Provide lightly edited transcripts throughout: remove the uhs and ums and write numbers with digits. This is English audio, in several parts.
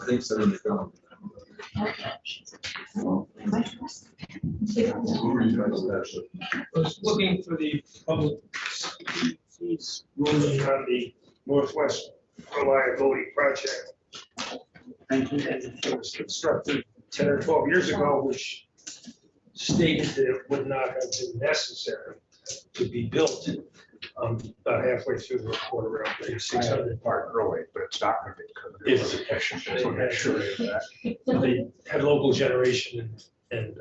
I think so. In the film. Okay. I was looking for the public fees ruling on the Northwest Reliability Project. Thank you. And it was constructed 10 or 12 years ago, which stated that it would not have been necessary to be built about halfway through the report, around 3600. Part early, but it's not going to be because of If- the petition. Just want to make sure of that. They had local generation and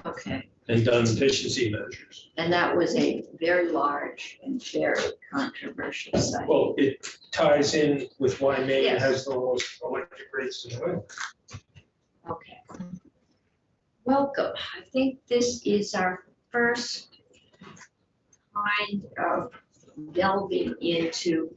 Okay, done efficiency measures. and that was a very large and very controversial site. Well, it ties in with why Maine Yes. has the lowest electric rates in the world. Okay. Welcome. I think this is our first kind of delving into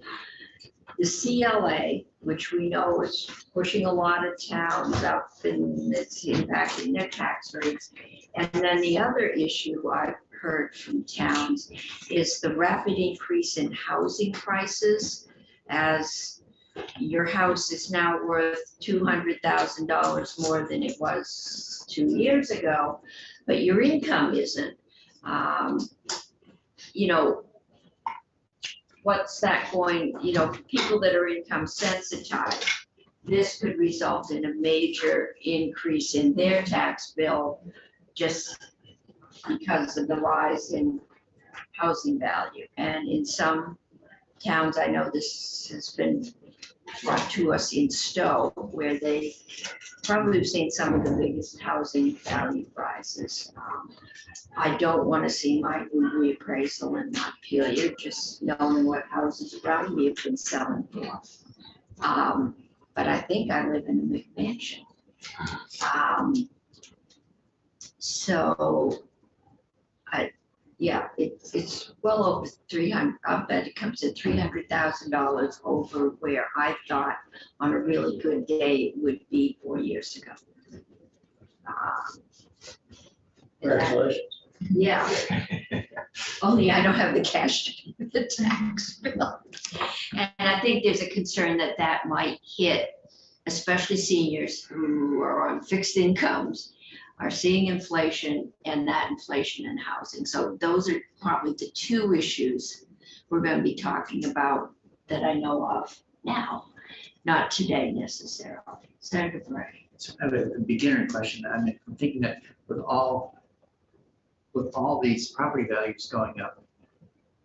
the CLA, which we know is pushing a lot of towns up and it's impacting their tax rates. And then the other issue I've heard from towns is the rapid increase in housing prices, as your house is now worth $200,000 more than it was 2 years ago, but your income isn't. You know, what's that going, you know, people that are income sensitized, this could result in a major increase in their tax bill just because of the rise in housing value. And in some towns, I know this has been brought to us in Stowe, where they probably have seen some of the biggest housing value rises. I don't want to see my reappraisal in Montpelier, just knowing what houses around me have been selling for. But I think I live in a McMansion. So yeah, it's well over 300, I bet it comes to $300,000 over where I thought on a really good day it would be 4 years ago. And that- Congratulations. Yeah. Only I don't have the cash to pay the tax bill. And I think there's a concern that that might hit, especially seniors who are on fixed incomes, are seeing inflation and that inflation in housing. So those are probably the two issues we're going to be talking about that I know of now, not today necessarily. Senator Bray. So I have a beginner question. I'm thinking that with all these property values going up,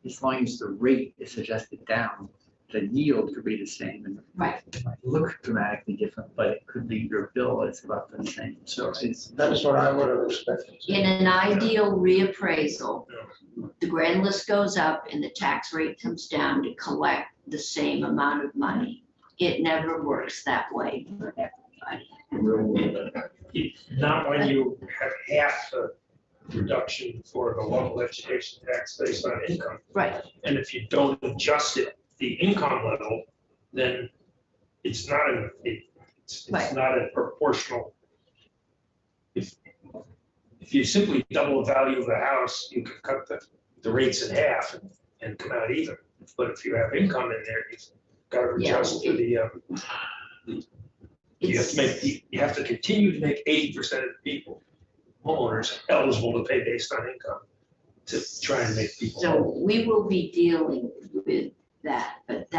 as long as the rate is adjusted down, the yield could be the same and Right. it might look dramatically different, but it could be your bill is about the same. So it's, That's what I would have expected. In an ideal reappraisal, the grand list goes up and the tax rate comes down to collect the same amount of money. It never works that way for everybody. Not when you have half the reduction for the local education tax based on income. Right, And if you don't adjust it, the income level, then it's not it's Right. not a proportional. If you simply double the value of the house, you could cut the rates in half and come out even. But if you have income in there, you've got to adjust to the, you have to continue to make 80% of the people, homeowners, eligible to pay based on income to try and make people. so whole. we will be dealing with that, but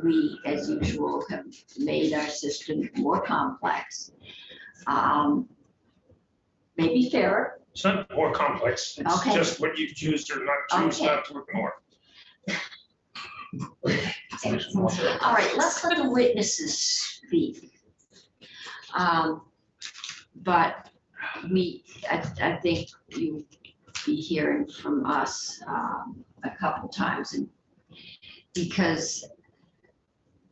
we, as usual, have made our system more complex. Maybe fairer. It's not more complex, it's Okay. just what you choose or not choose Okay. not to ignore. All right, let's let the witnesses speak. But I think you'll be hearing from us a couple times, and because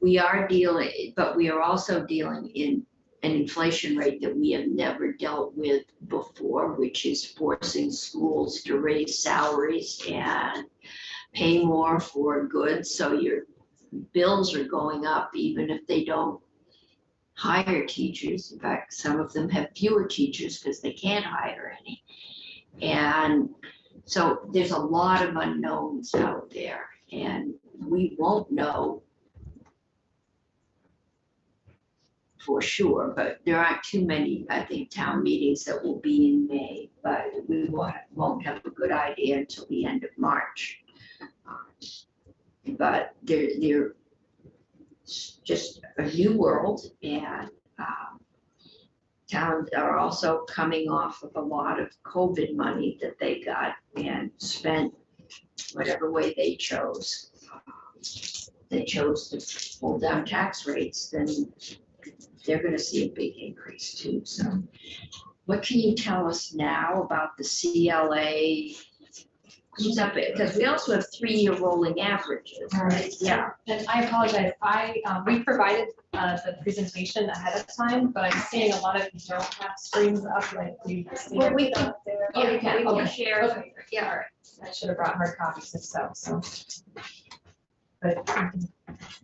we are dealing, but we are also dealing in an inflation rate that we have never dealt with before, which is forcing schools to raise salaries and pay more for goods. So your bills are going up even if they don't hire teachers. In fact, some of them have fewer teachers because they can't hire any. And so there's a lot of unknowns out there, and we won't know for sure, but there aren't too many, I think, town meetings that will be in May, but we won't have a good idea until the end of March. But they're just a new world, and towns are also coming off of a lot of COVID money that they got and spent whatever way they chose. They chose to pull down tax rates, then they're gonna see a big increase too, so. What can you tell us now about the CLA? Who's up it, because we also have 3-year rolling averages, right? Yeah. And I apologize, we provided the presentation ahead of time, but I'm seeing a lot of you don't have screens up like we. Well, we can- Oh, you can, we can okay. share. Okay, yeah, all right. I should have brought hard copies if so. But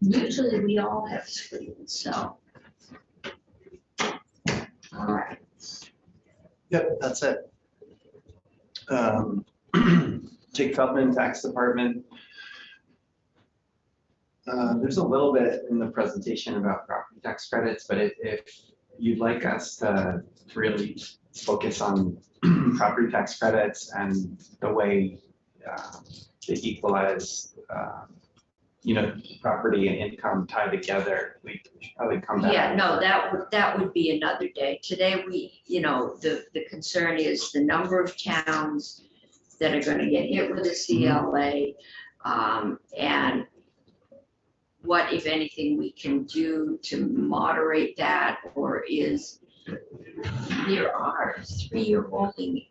Usually we all have screens, so. All right. Yep, that's it. Jake Feldman, Tax Department. There's a little bit in the presentation about property tax credits, but if you'd like us to really focus on property tax credits and the way they equalize, property and income tied together, we should probably come back. Yeah, no, that would be another day. Today, the concern is the number of towns that are gonna get hit with a CLA, and what, if anything, we can do to moderate that, or there are 3-year rolling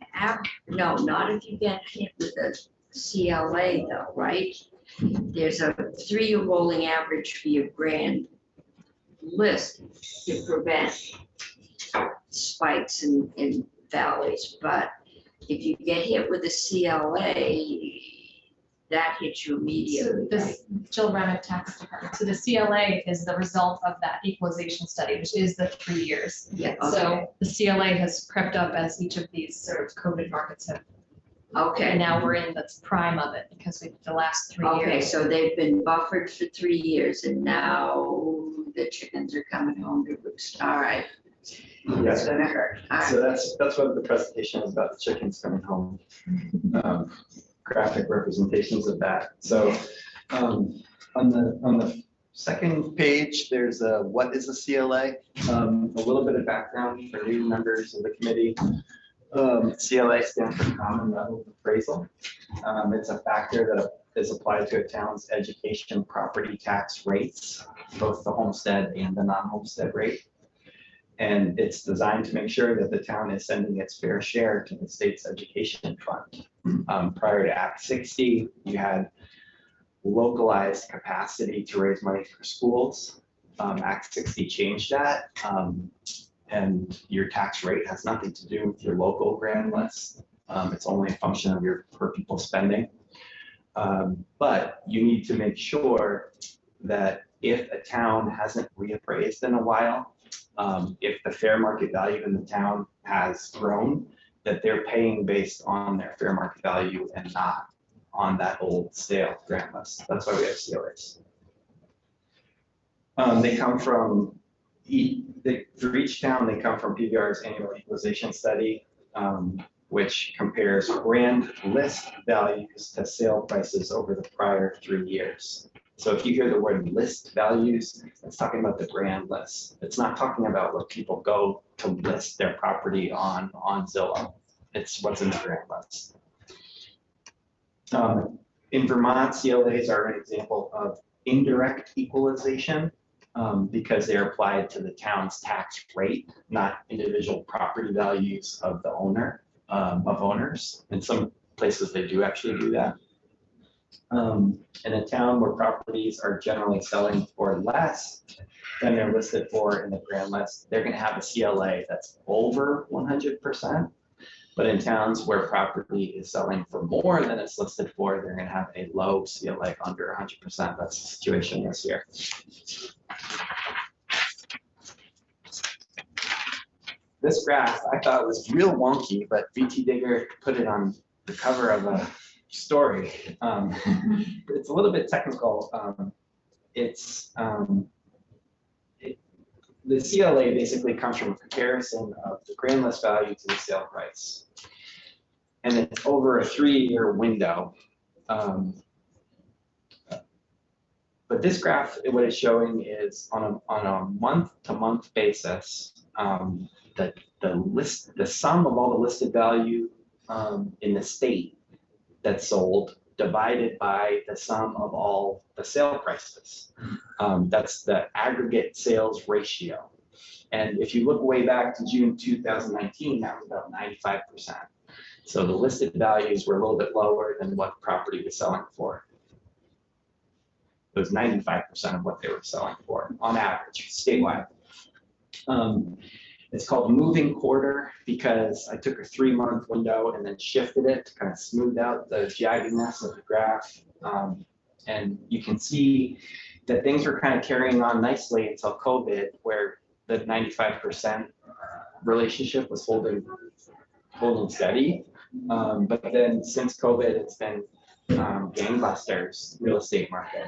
no, not if you get hit with a CLA though, right? There's a 3-year rolling average for your grand list to prevent spikes and valleys, but if you get hit with a CLA, that hits you so immediately. this Jill Remick Tax Department, so the CLA is the result of that equalization study, which is the 3 years. Yeah, okay, So the CLA has crept up as each of these sort of COVID markets have, and okay, now we're in the prime of it because we, the last 3 years. okay, so they've been buffered for 3 years, and now the chickens are coming home to roost. All right, it's Yeah, gonna hurt. All right. so that's what the presentation is about, the chickens coming home. Graphic representations of that. So on the second page, there's a what is a CLA? A little bit of background for new members of the committee. CLA stands for Common Level Appraisal. It's a factor that is applied to a town's education property tax rates, both the homestead and the non-homestead rate. And it's designed to make sure that the town is sending its fair share to the state's education fund. Prior to Act 60, you had localized capacity to raise money for schools. Act 60 changed that. And your tax rate has nothing to do with your local grand list. It's only a function of your per pupil spending. But you need to make sure that if a town hasn't reappraised in a while, if the fair market value in the town has grown, that they're paying based on their fair market value and not on that old stale grant list. That's why we have CLAs. They come from, for each town, they come from PVR's annual equalization study, which compares grand list values to sale prices over the prior 3 years. So if you hear the word list values, it's talking about the grand list. It's not talking about what people go to list their property on Zillow. It's what's in the grand list. In Vermont, CLAs are an example of indirect equalization because they're applied to the town's tax rate, not individual property values of the owner, of owners. In some places, they do actually do that. In a town where properties are generally selling for less than they're listed for in the grand list, they're going to have a CLA that's over 100%. But in towns where property is selling for more than it's listed for, they're going to have a low CLA under 100%. That's the situation this year. This graph I thought was real wonky, but BT Digger put it on the cover of a story. It's a little bit technical. the CLA basically comes from a comparison of the grand list value to the sale price. And it's over a 3-year window. But this graph, what it's showing is on a month-to-month basis, the sum of all the listed value in the state that's sold divided by the sum of all the sale prices. That's the aggregate sales ratio. And if you look way back to June 2019, that was about 95%. So the listed values were a little bit lower than what the property was selling for. It was 95% of what they were selling for on average statewide. It's called moving quarter because I took a 3-month window and then shifted it to kind of smooth out the jagginess of the graph. And you can see that things were kind of carrying on nicely until COVID, where the 95% relationship was holding steady. But then since COVID, it's been gangbusters real estate market.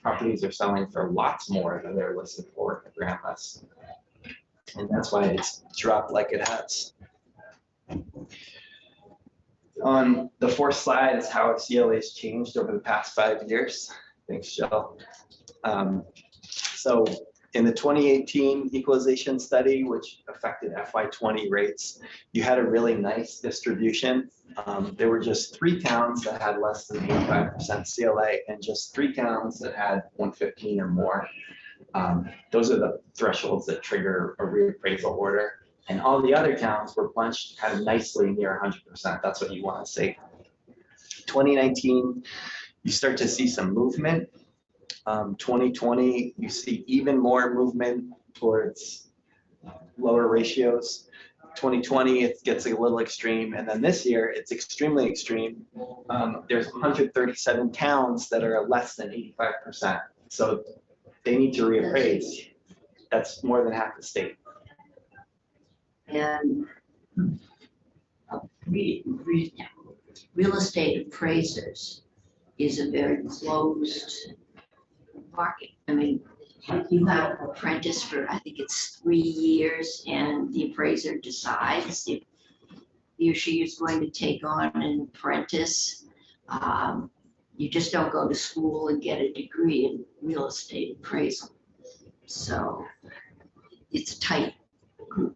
Properties are selling for lots more than they're listed for at the grand list. And that's why it's dropped like it has. On the 4th slide is how CLA has changed over the past 5 years. Thanks, Jill. So in the 2018 equalization study, which affected FY20 rates, you had a really nice distribution. There were just 3 towns that had less than 85% CLA and just 3 towns that had 115 or more. Those are the thresholds that trigger a reappraisal order. And all the other towns were bunched kind of nicely near 100%. That's what you want to see. 2019, you start to see some movement. 2020, you see even more movement towards lower ratios. 2020, it gets a little extreme. And then this year, it's extremely extreme. There's 137 towns that are less than 85%. So they need to reappraise. That's more than half the state. And real estate appraisers is a very closed market. I mean, you have an apprentice for, I think it's 3 years, and the appraiser decides if he or she is going to take on an apprentice. You just don't go to school and get a degree in real estate appraisal. So it's a tight group.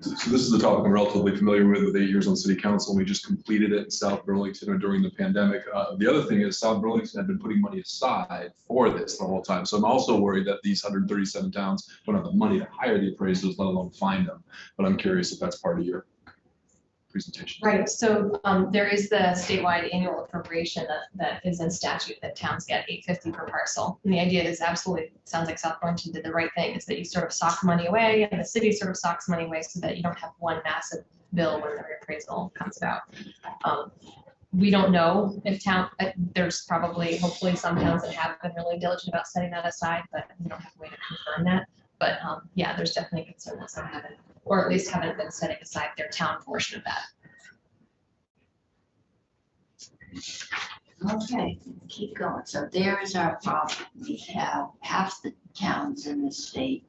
So this is a topic I'm relatively familiar with 8 years on city council. We just completed it in South Burlington during the pandemic. The other thing is South Burlington had been putting money aside for this the whole time. So I'm also worried that these 137 towns don't have the money to hire the appraisers, let alone find them. But I'm curious if that's part of your presentation. Right, so there is the statewide annual appropriation that is in statute that towns get $850 per parcel. And the idea is absolutely, sounds like South Burlington did the right thing, is that you sort of sock money away and the city sort of socks money away so that you don't have one massive bill when the reappraisal comes about. We don't know if there's probably, hopefully some towns that have been really diligent about setting that aside, but we don't have a way to confirm that. But yeah, there's definitely concern that some haven't, or at least haven't been setting aside their town portion of that. Okay, keep going. So there is our problem. We have half the towns in the state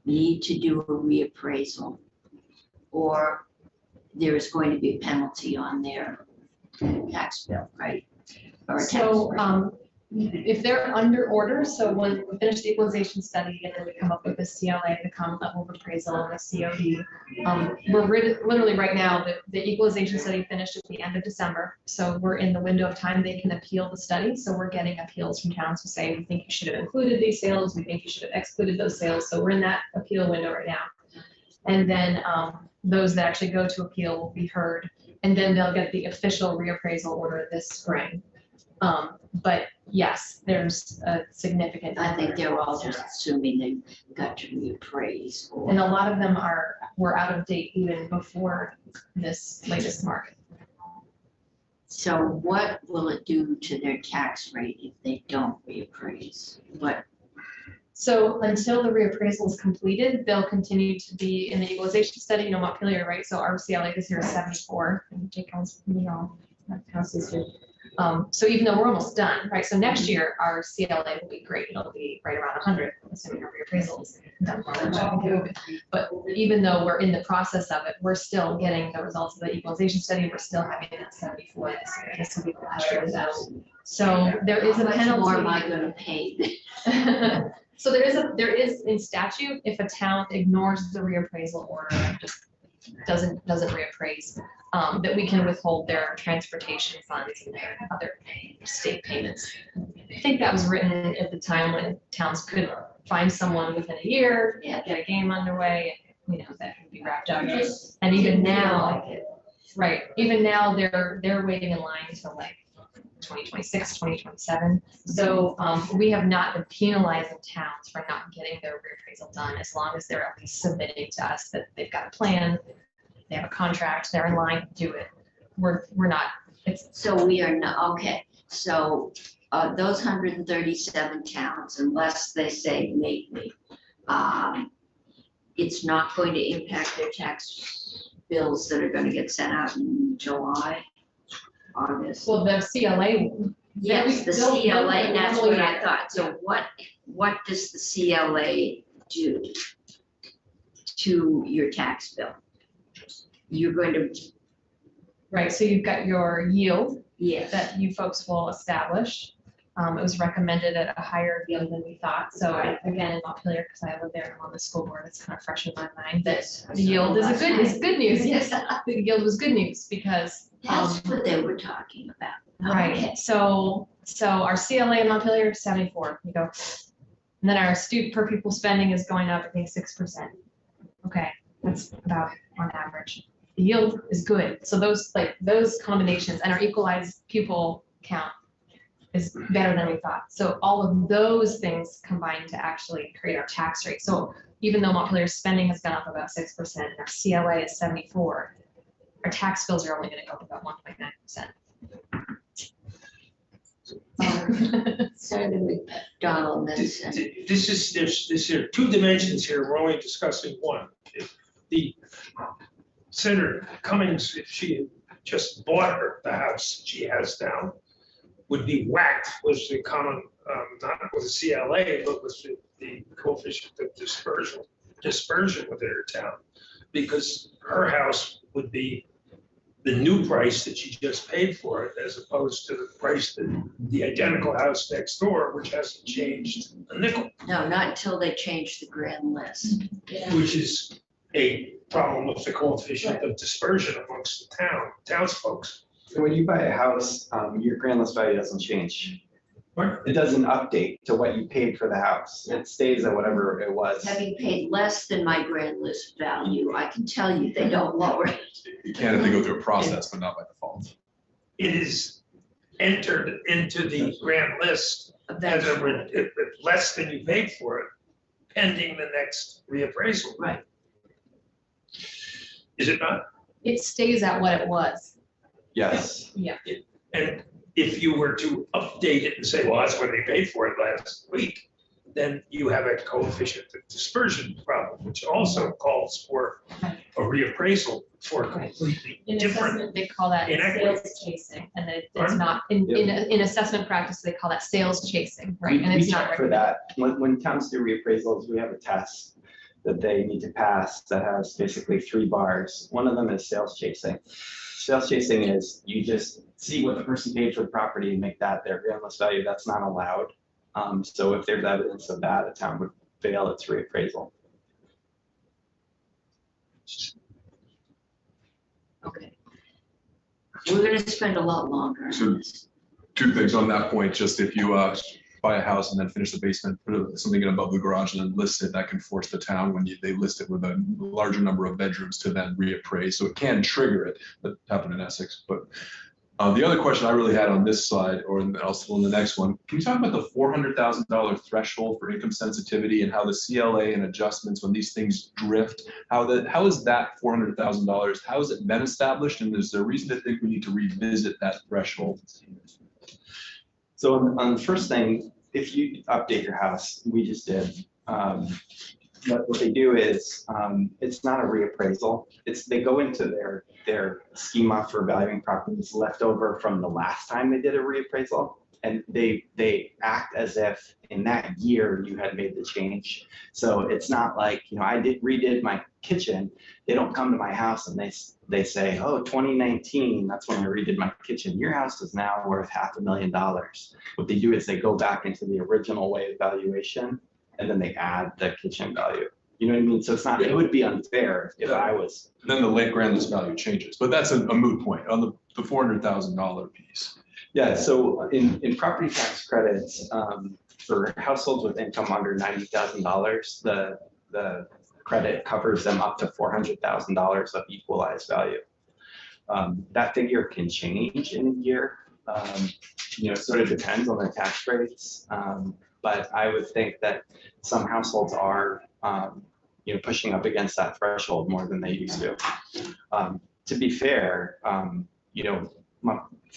need to do a reappraisal, or there is going to be a penalty on their tax bill, right? Or a tax So rate. if they're under order, so when we finish the equalization study and then we come up with the CLA, the common level of appraisal, and the COD, we're literally right now, the equalization study finished at the end of December. So we're in the window of time they can appeal the study. So we're getting appeals from towns who say, we think you should have included these sales, we think you should have excluded those sales. So we're in that appeal window right now. And then those that actually go to appeal will be heard. And then they'll get the official reappraisal order this spring. But yes, there's a significant. I think they're all just assuming they got to reappraise. And a lot of them were out of date even before this latest market. So what will it do to their tax rate if they don't reappraise? So until the reappraisal is completed, they'll continue to be in the equalization study, you know, Montpelier, right? So our CLA this year is 74, and Jake counts, you know, that counts as good. So even though we're almost done, right? So next year, our CLA will be great. It'll be right around 100. assuming our reappraisal is done, which I think it will be. But even though we're in the process of it, we're still getting the results of the equalization study, we're still having that 74 this year, this will be last year that. So there is a How much penalty. more am I gonna pay? So there is in statute, if a town ignores the reappraisal order, and just doesn't reappraise, that we can withhold their transportation funds and their other state payments. I think that was written at the time when towns could find someone within a year, Yeah. get a game underway, you know, that would be wrapped up. Just And even feel now, like it. right, even now, they're waiting in line until like 2026, 2027. So we have not been penalizing towns for not getting their reappraisal done, as long as they're at least submitting to us that they've got a plan, they have a contract, they're in line to do it. We're not, it's, So we are not, okay, so those 137 towns, unless they say make me, it's not going to impact their tax bills that are gonna get sent out in July, August. well, the CLA. Yes, the they'll- CLA, that's what I they'll- thought. So what does the CLA do to your tax bill? You're going to, Right, so you've got your yield yes, that you folks will establish. It was recommended at a higher yield than we thought, so again, in Montpelier, because I live there, I'm on the school board, it's kind of fresh in my mind, that yes. the yield is good news, yes, the yield was good news, because. That's what they were talking about. Right, Okay. so our CLA in Montpelier is 74, you go. And then our student per pupil spending is going up, I think, 6%. Okay, that's about on average. The yield is good, so those combinations and our equalized pupil count is better than we thought. So all of those things combine to actually create our tax rate. So even though Montpelier's spending has gone up about 6% and our CLA is 74, our tax bills are only gonna go up about 1.9%. Senator McDonald, then Senator. This here, two dimensions here, we're only discussing one. If the Senator Cummings, if she had just bought the house she has now, would be whacked with the common, not with the CLA, but with the coefficient of dispersion within her town. Because her house would be the new price that she just paid for it, as opposed to the price that the identical house next door, which hasn't changed a nickel, No, not until they change the grand list. which is a problem with the coefficient of dispersion amongst the townsfolk. So when you buy a house, your grand list value doesn't change. Right. It doesn't update to what you paid for the house. It stays at whatever it was. Having paid less than my grand list value, I can tell you they don't lower it. You can if they go through a process, but not by default. It is entered into the grand list as Eventually. less than you paid for it, pending the next reappraisal. Right. Is it not? It stays at what it was. Yes. And if you were to update it and say, well, that's what they paid for it last week, then you have a coefficient of dispersion problem, which also calls for a reappraisal for completely In different. assessment, they call that inequity. sales chasing, and it's Pardon? not, in assessment practice, they call that sales chasing, right? And We it's not check for that. When towns do reappraisals, we have a test that they need to pass that has basically 3 bars. One of them is sales chasing. Sales chasing is you just see what the person paid for the property and make that their grand list value. That's not allowed. So if there's evidence of that, a town would fail its reappraisal. Okay. We're gonna spend a lot longer So- on this. Two things on that point, just if you buy a house and then finish the basement, put something in above the garage and then list it, that can force the town when they list it with a larger number of bedrooms to then reappraise. So it can trigger it. That happened in Essex. But the other question I really had on this slide, or also on the next one, can you talk about the $400,000 threshold for income sensitivity and how the CLA and adjustments when these things drift, how is that $400,000, how has it been established? And is there a reason to think we need to revisit that threshold? So on the first thing, if you update your house, we just did, what they do is, it's not a reappraisal. They go into their schema for valuing properties left over from the last time they did a reappraisal, And they act as if in that year you had made the change. So it's not like, I redid my kitchen. They don't come to my house and they say, oh, 2019, that's when I redid my kitchen. Your house is now worth $500,000. What they do is they go back into the original way of valuation and then they add the kitchen value. You know what I mean? So it's not, it would be unfair if I was. Then the Lake Grandis value changes, but that's a moot point on the $400,000 piece. Yeah, so in property tax credits, for households with income under $90,000, the credit covers them up to $400,000 of equalized value. That figure can change in a year. It sort of depends on the tax rates. But I would think that some households are, pushing up against that threshold more than they used to. To be fair,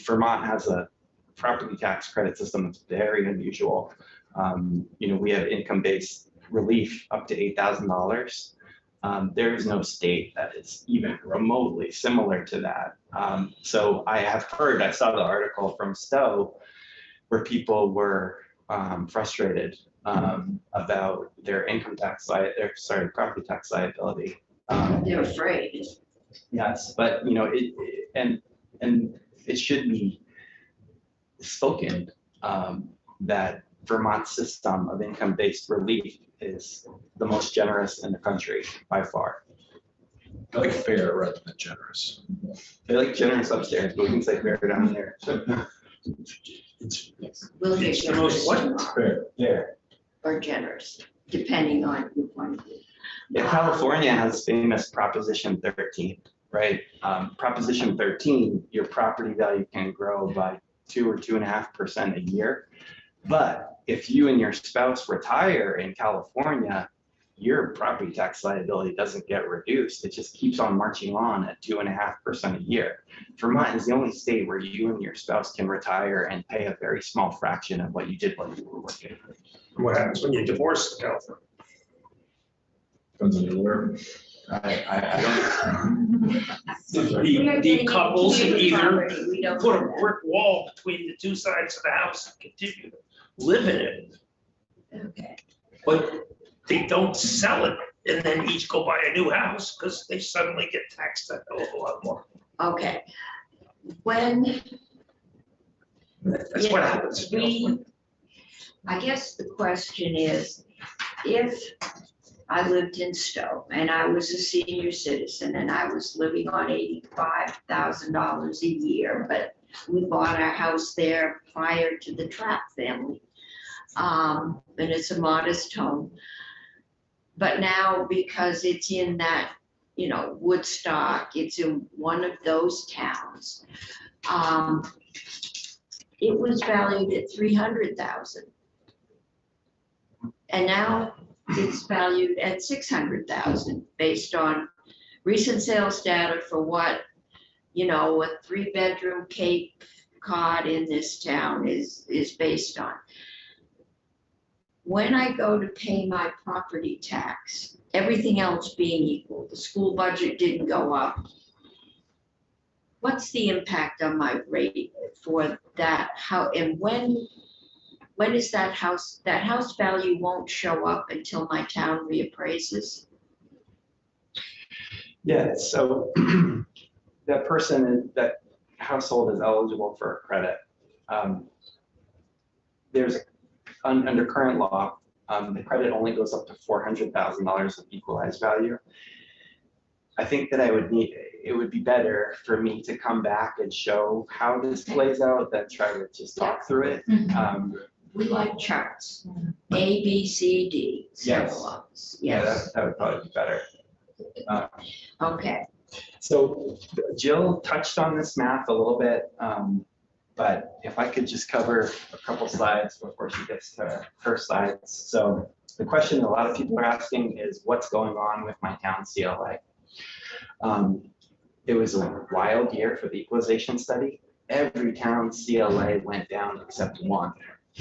Vermont has a property tax credit system that's very unusual. We have income-based relief up to $8,000. There is no state that is even remotely similar to that. So I saw the article from Stowe where people were frustrated about their property tax liability. They're afraid. Yes, but it should be spoken that Vermont's system of income-based relief is the most generous in the country by far. I like fair rather than generous. They like generous upstairs, but we can say fair down there. We'll It's get the most generous what? Fair. or generous, depending on your point of view. Yeah, California has famous Proposition 13, right? Proposition 13, your property value can grow by 2 or 2.5% a year. But if you and your spouse retire in California, your property tax liability doesn't get reduced. It just keeps on marching on at 2.5% a year. Vermont is the only state where you and your spouse can retire and pay a very small fraction of what you did while you were working. What happens when you divorce in California? Depends on your lawyer. I don't. We are The getting couples into either property. We don't put do a that. brick wall between the two sides of the house and continue to live in it, Okay. but they don't sell it and then each go buy a new house because they suddenly get taxed a hell of a lot more. Okay. When That's you what know, happens. in California. I guess the question is, if I lived in Stowe and I was a senior citizen and I was living on $85,000 a year, but we bought our house there prior to the Trapp family. And it's a modest home. But now because it's in that, Woodstock, it's in one of those towns. It was valued at $300,000. And now it's valued at $600,000 based on recent sales data for what, a 3-bedroom Cape Cod in this town is based on. When I go to pay my property tax, everything else being equal, the school budget didn't go up. What's the impact on my rate for that? How and when is that house value won't show up until my town reappraises? Yeah, so that household is eligible for a credit. Under current law, the credit only goes up to $400,000 of equalized value. I think that it would be better for me to come back and show how this plays out than try to just talk through it. We like charts, A, B, C, D, several of us, Yeah, yes, that would probably be better. okay. So Jill touched on this math a little bit, but if I could just cover a couple slides before she gets to her slides. So the question a lot of people are asking is what's going on with my town CLA? It was a wild year for the equalization study. Every town CLA went down except one.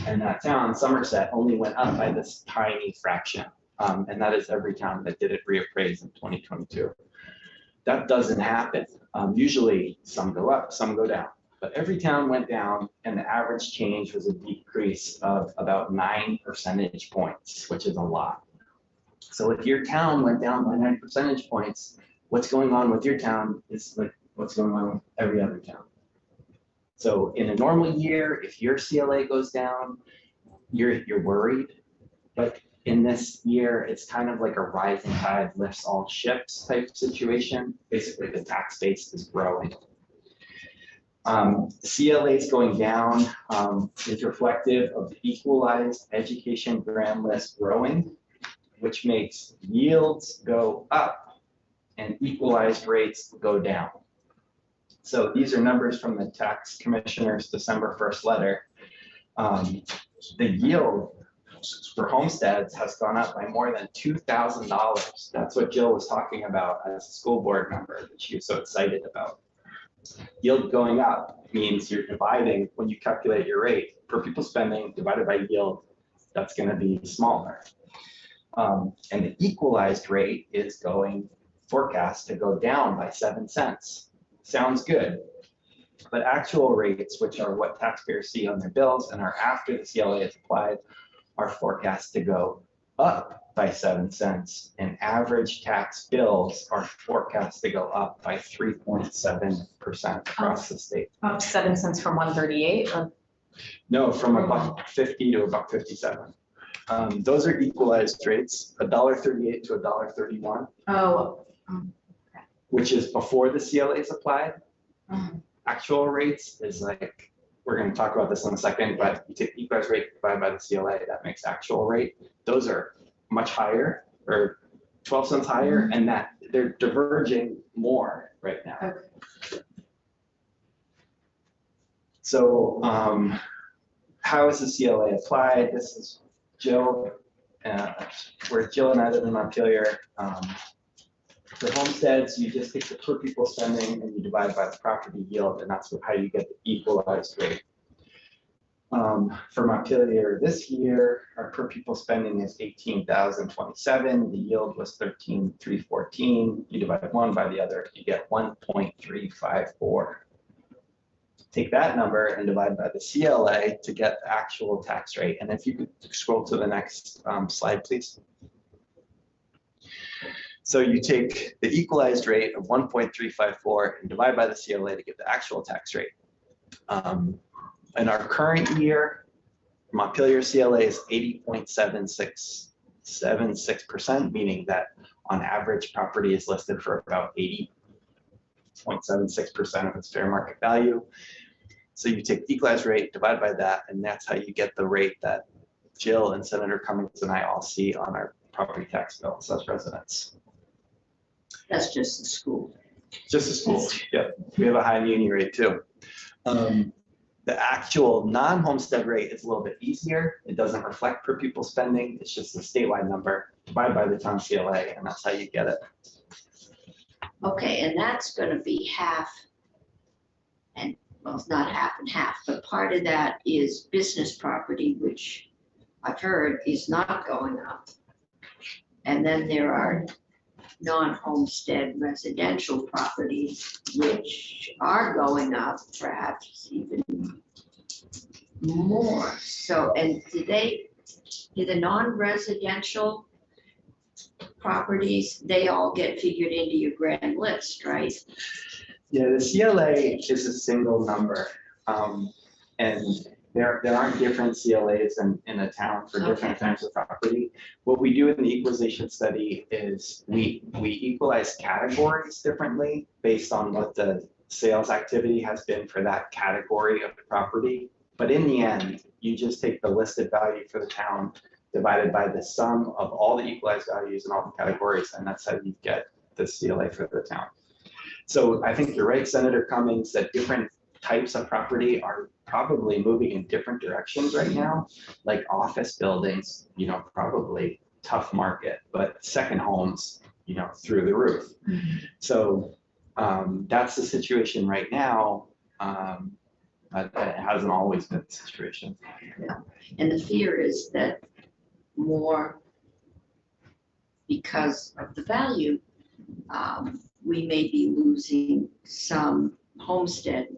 And that town, Somerset, only went up by this tiny fraction. And that is every town that did it reappraise in 2022. That doesn't happen. Usually some go up, some go down. but every town went down and the average change was a decrease of about 9 percentage points, which is a lot. So if your town went down by 9 percentage points, what's going on with your town is like what's going on with every other town. So in a normal year, if your CLA goes down, you're worried. But in this year, it's kind of like a rising tide lifts all ships type situation. Basically, the tax base is growing. CLAs going down is reflective of the equalized education grand list growing, which makes yields go up and equalized rates go down. So these are numbers from the tax commissioner's December 1st letter. The yield for homesteads has gone up by more than $2,000. That's what Jill was talking about as a school board member that she was so excited about. Yield going up means you're dividing, when you calculate your rate, per pupil spending divided by yield, that's going to be smaller. And the equalized rate is forecast to go down by 7 cents. Sounds good. But actual rates, which are what taxpayers see on their bills and are after the CLA is applied, are forecast to go up by 7 cents, and average tax bills are forecast to go up by 3.7% across the state. Up 7 cents from 138. No, from $1.50 to $1.57. Those are equalized rates, $1.38 to $1.31, Oh. which is before the CLA is applied. Mhm. Actual rates is like, we're going to talk about this in a second, but you take equalized rate divided by the CLA, that makes actual rate. Those are much higher, or 12 cents higher, and that they're diverging more right now. Okay. So how is the CLA applied? This is Jill, where Jill and I live in Montpelier. For homesteads, you just take the per pupil spending and you divide by the property yield, and that's how you get the equalized rate. For Montpelier this year, our per pupil spending is 18,027. The yield was 13,314. You divide one by the other, you get 1.354. Take that number and divide by the CLA to get the actual tax rate. And if you could scroll to the next slide, please. So you take the equalized rate of 1.354 and divide by the CLA to get the actual tax rate. In our current year, Montpelier CLA is 80.76%, meaning that on average, property is listed for about 80.76% of its fair market value. So you take the equalized rate, divide by that, and that's how you get the rate that Jill and Senator Cummings and I all see on our property tax bills as residents. That's just the school. Just the school, yep. We have a high muni rate too. The actual non-homestead rate is a little bit easier. It doesn't reflect per pupil spending. It's just a statewide number divided by the town CLA, and that's how you get it. Okay, and that's gonna be half, and, well, it's not half and half, but part of that is business property, which I've heard is not going up. And then there are non-homestead residential properties which are going up, perhaps even more. So, and do the non-residential properties, they all get figured into your grand list, right? Yeah, the CLA is a single number. And there aren't different CLAs in a town for different types of property. What we do in the equalization study is we equalize categories differently based on what the sales activity has been for that category of property. But in the end, you just take the listed value for the town divided by the sum of all the equalized values in all the categories, and that's how you get the CLA for the town. So I think you're right, Senator Cummings, that different types of property are probably moving in different directions right now. Like office buildings, probably tough market, but second homes, through the roof. Mm-hmm. So that's the situation right now. But it hasn't always been the situation. And the fear is that more, because of the value, we may be losing some homestead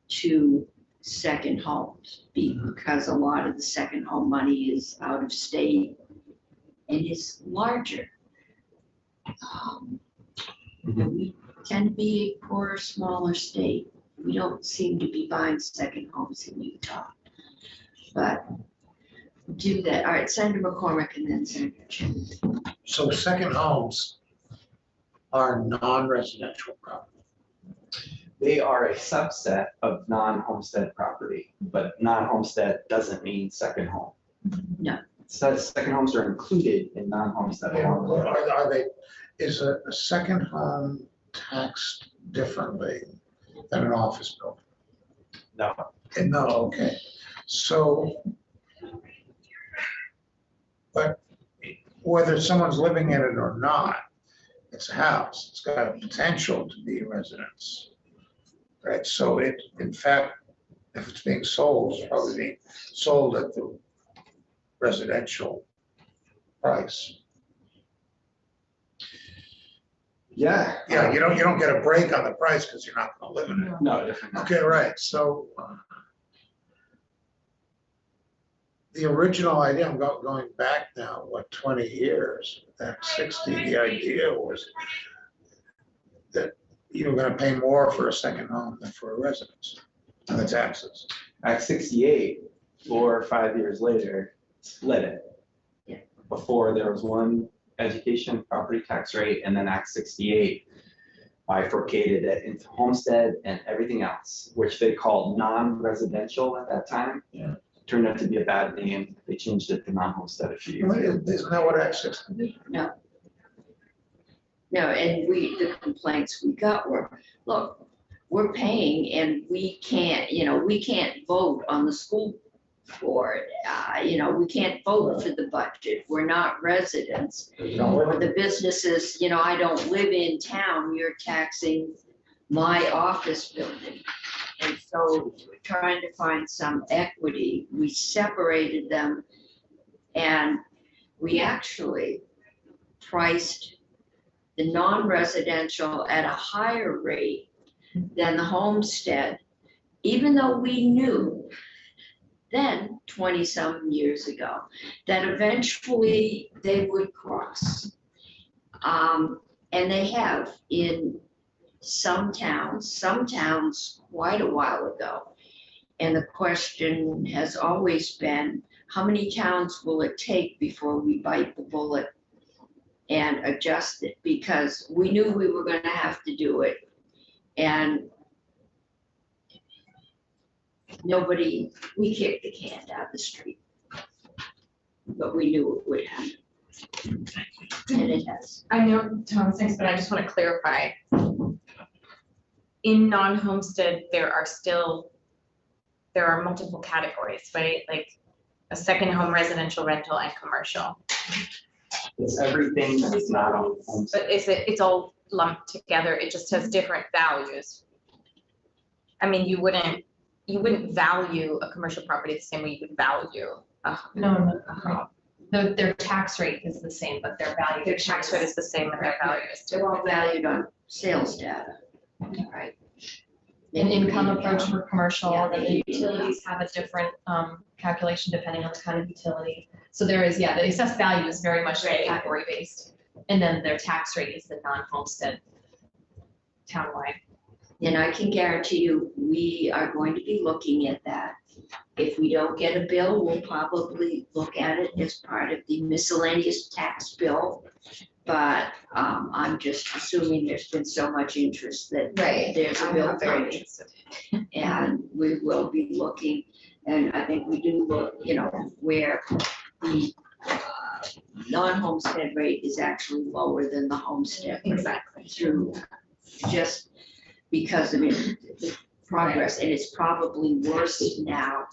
to second homes because a lot of the second home money is out of state and is larger. We tend to be a poorer, smaller state. We don't seem to be buying second homes in Utah. But do that. All right, Senator McCormick and then Senator Chin. So second homes are non-residential property. They are a subset of non-homestead property, but non-homestead doesn't mean second home. No. So second homes are included in non-homestead homes. Are they, is a second home taxed differently than an office building? No. No, okay. So, but whether someone's living in it or not, it's a house. It's got a potential to be a residence. Right, so it, in fact, if it's being sold, it's probably being sold at the residential price. Yeah. Yeah, you don't get a break on the price because you're not gonna live in it. No, definitely. Okay, right, so the original idea, I'm going back now, what, 20 years, that 60, the idea was that you were gonna pay more for a second home than for a residence on the taxes. Act 68, 4 or 5 years later, split it. Yeah. Before there was one education property tax rate, and then Act 68 bifurcated it into homestead and everything else, which they called non-residential at that time. Yeah. Turned out to be a bad name. They changed it to non-homestead a few years ago. Isn't that what Act 60 did? No, and the complaints we got were, look, we're paying and we can't vote on the school board. We can't vote for the budget. We're not residents. Or the businesses, I don't live in town, you're taxing my office building. And so we're trying to find some equity. We separated them and we actually priced the non-residential at a higher rate than the homestead, even though we knew then 20-some years ago that eventually they would cross. And they have in some towns quite a while ago. And the question has always been, how many towns will it take before we bite the bullet and adjust it? Because we knew we were going to have to do it. And we kicked the can down the street. But we knew it would happen. And it has. I know Tom's things, but I just want to clarify. In non-homestead, there are multiple categories, right? Like a second home, residential, rental, and commercial. It's everything that's not on homestead. But it's all lumped together. It just has different values. I mean, you wouldn't value a commercial property the same way you would value a home. Their tax rate is the same, but their value. Their tax rate is the same, but their value is They're all valued on sales data, right? An income approach for commercial, Yeah, and the utilities have a different calculation depending on the kind of utility. So there is, the assessed value is very much Right. category based. And then their tax rate is the non-homestead townwide. And I can guarantee you, we are going to be looking at that. If we don't get a bill, we'll probably look at it as part of the miscellaneous tax bill. But I'm just assuming there's been so much interest that there's a bill coming. And we will be looking, and I think we do look, where the non-homestead rate is actually lower than the homestead. Exactly. Through just because of the progress, and it's probably worse now.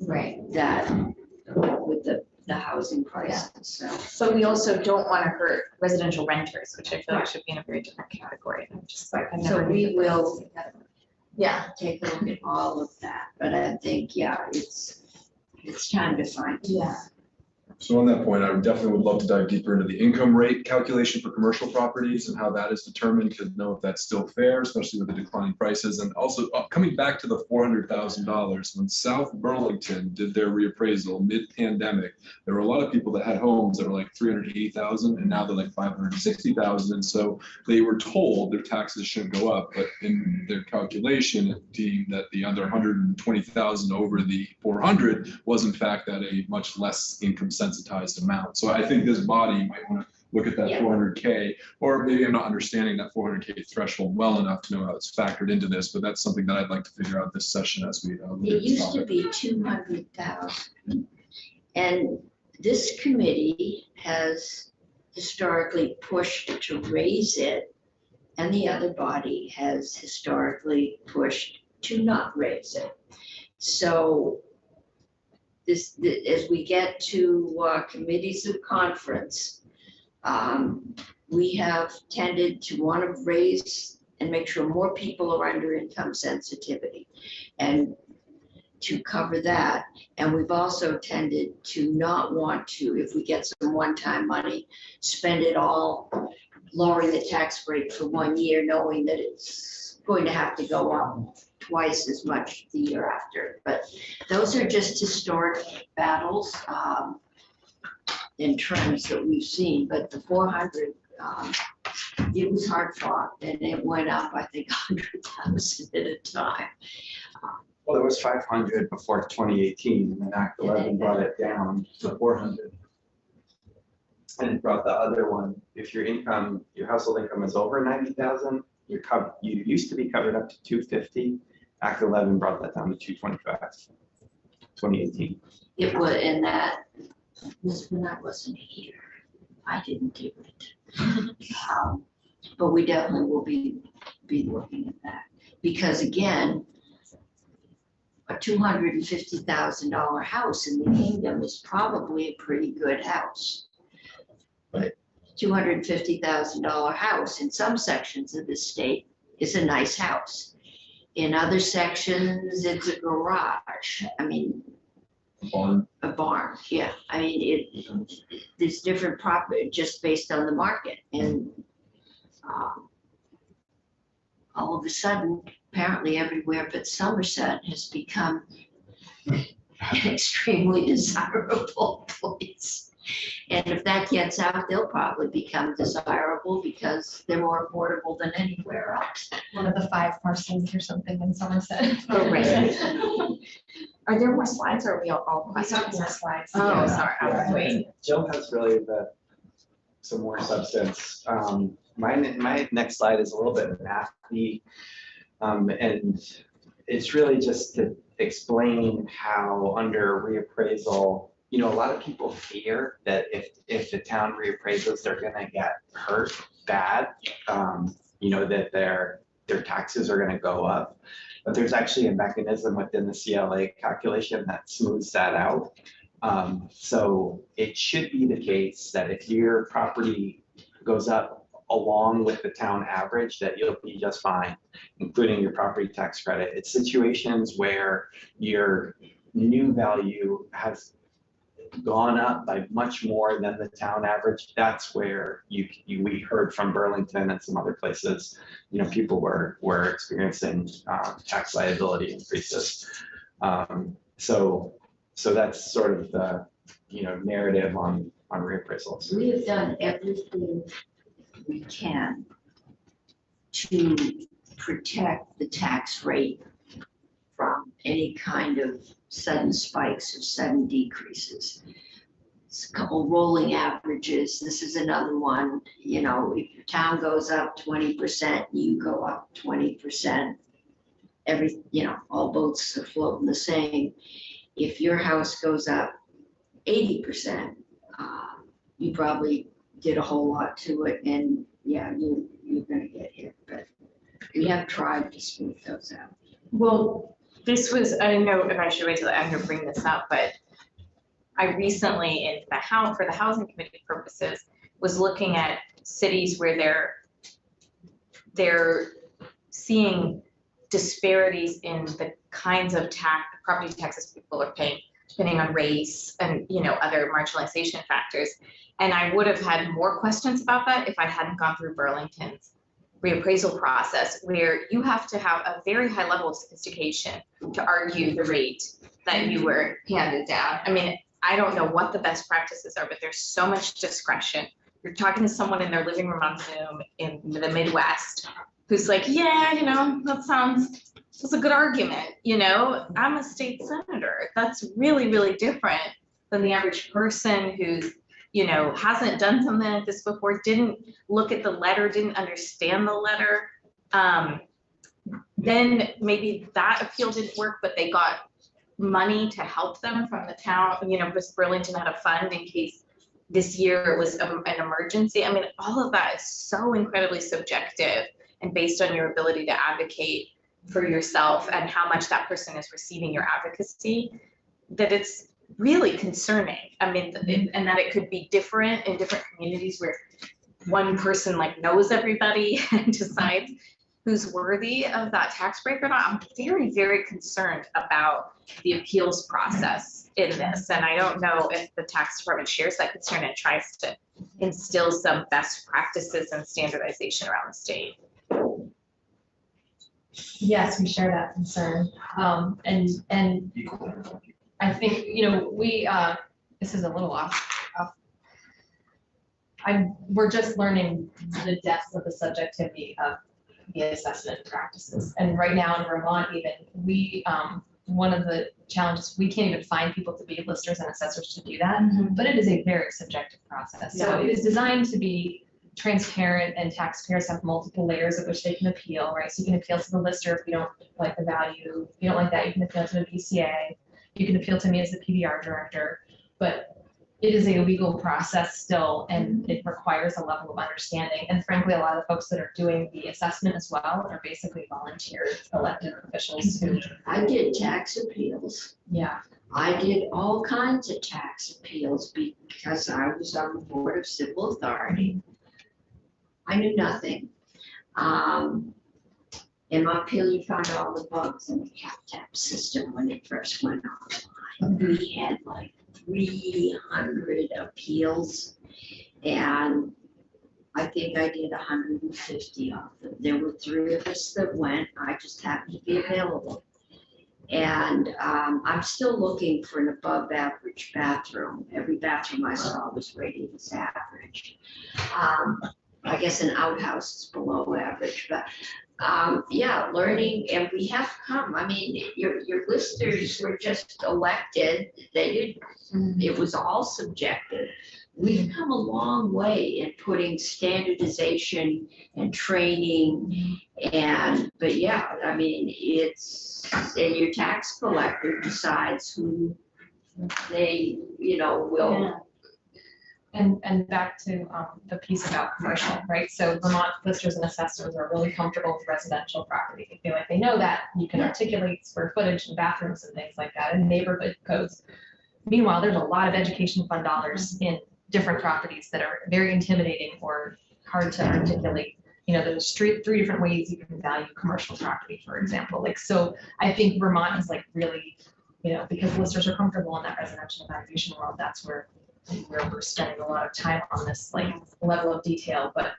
Right. That with the housing prices, so. So we also don't want to hurt residential renters, which I feel like should be in a very different category. I So never we knew that. will Yeah. take a look at all of that, but I think, it's time to find. Yeah. So on that point, I definitely would love to dive deeper into the income rate calculation for commercial properties and how that is determined, to know if that's still fair, especially with the declining prices. And also coming back to the $400,000, when South Burlington did their reappraisal mid-pandemic, there were a lot of people that had homes that were like 380,000 and now they're like 560,000. And so they were told their taxes shouldn't go up, but in their calculation, it deemed that the other 120,000 over the 400 was in fact at a much less income sensitized amount. So I think this body might want to look at that Yeah. 400K, or maybe I'm not understanding that 400K threshold well enough to know how it's factored into this, but that's something that I'd like to figure out this session as we look at It this used to topic. be 200,000. And this committee has historically pushed to raise it, and the other body has historically pushed to not raise it. So as we get to committees of conference, we have tended to want to raise and make sure more people are under income sensitivity. And to cover that, and we've also tended to not want to, if we get some one-time money, spend it all lowering the tax rate for 1 year, knowing that it's going to have to go up twice as much the year after. But those are just historic battles in terms that we've seen. But the 400, it was hard fought, and it went up, I think, 100,000 at a time. Well, it was 500 before 2018, and then Act 11 brought it down to 400. And it brought the other one, if your income, your household income is over 90,000, you used to be covered up to 250. Act 11 brought that down to 225, 2018. It was, and that was when I wasn't here. I didn't do it. But we definitely will be looking at that. Because again, a $250,000 house in the kingdom is probably a pretty good house. But $250,000 house in some sections of the state is a nice house. In other sections, it's a garage. I mean, Barn. a barn, yeah. I mean, there's different property just based on the market. And all of a sudden, apparently everywhere but Somerset has become an extremely desirable place. And if that gets out, they'll probably become desirable because they're more affordable than anywhere else. One of the 5 parcels or something in Somerset. Oh, right. Are there more slides or are we all We have questions? more slides. Oh, Yeah. sorry, I was waiting. Jill has really some more substance. My next slide is a little bit mathy. And it's really just to explain how under reappraisal, you know, a lot of people fear that if the town reappraises, they're gonna get hurt bad. You know, that their taxes are gonna go up. But there's actually a mechanism within the CLA calculation that smooths that out. So it should be the case that if your property goes up along with the town average, that you'll be just fine, including your property tax credit. It's situations where your new value has gone up by much more than the town average. That's where we heard from Burlington and some other places, you know, people were experiencing tax liability increases. So that's sort of the, you know, narrative on reappraisals. We have done everything we can to protect the tax rate from any kind of sudden spikes or sudden decreases. It's a couple rolling averages. This is another one. You know, if your town goes up 20%, you go up 20%. You know, all boats are floating the same. If your house goes up 80%, you probably did a whole lot to it, and yeah, you're gonna get hit. But we have tried to smooth those out. Well, this was, I didn't know if I should wait till I'm gonna bring this up, but I recently, for the housing committee purposes, was looking at cities where they're seeing disparities in the kinds of property taxes people are paying. depending on race and, other marginalization factors. And I would have had more questions about that if I hadn't gone through Burlington's reappraisal process, where you have to have a very high level of sophistication to argue the rate that you were handed down. I mean, I don't know what the best practices are, but there's so much discretion. You're talking to someone in their living room on Zoom in the Midwest who's like, yeah, that's a good argument. I'm a state senator. That's really, really different than the average person who's, hasn't done something like this before, didn't look at the letter, didn't understand the letter. Then maybe that appeal didn't work, but they got money to help them from the town, because Burlington had a fund in case this year it was an emergency. I mean, all of that is so incredibly subjective and based on your ability to advocate for yourself and how much that person is receiving your advocacy, that it's really concerning. I mean, and that it could be different in different communities where one person knows everybody and decides who's worthy of that tax break or not. I'm very, very concerned about the appeals process in this. And I don't know if the tax department shares that concern and tries to instill some best practices and standardization around the state. Yes, we share that concern. And I think, this is a little off. We're just learning the depth of the subjectivity of the assessment practices. And right now in Vermont, even one of the challenges, we can't even find people to be listers and assessors to do that, but it is a very subjective process. So it is designed to be transparent, and taxpayers have multiple layers of which they can appeal, right? So you can appeal to the lister if you don't like the value. If you don't like that, you can appeal to the BCA. You can appeal to me as the PBR director, but it is a legal process still, and it requires a level of understanding. And frankly, a lot of the folks that are doing the assessment as well are basically volunteer elected officials who. I did tax appeals. Yeah. I did all kinds of tax appeals because I was on the Board of Civil Authority. I knew nothing. In my appeal, you found all the bugs in the CapTap system when it first went online. We had 300 appeals, and I think I did 150 of them. There were 3 of us that went. I just happened to be available. And I'm still looking for an above average bathroom. Every bathroom I saw was rated as average. I guess an outhouse is below average, but yeah, learning, and we have come. I mean, your listers were just elected. They did. It was all subjective. We've come a long way in putting standardization and training, but yeah, I mean, and your tax collector decides who they, will. Yeah. And back to the piece about commercial, right? So Vermont listers and assessors are really comfortable with residential property. They feel like they know that you can articulate square footage and bathrooms and things like that, and neighborhood codes. Meanwhile, there's a lot of education fund dollars in different properties that are very intimidating or hard to articulate. There's 3 different ways you can value commercial property, for example. So I think Vermont is really, because listers are comfortable in that residential valuation world, that's where we're spending a lot of time on this level of detail. But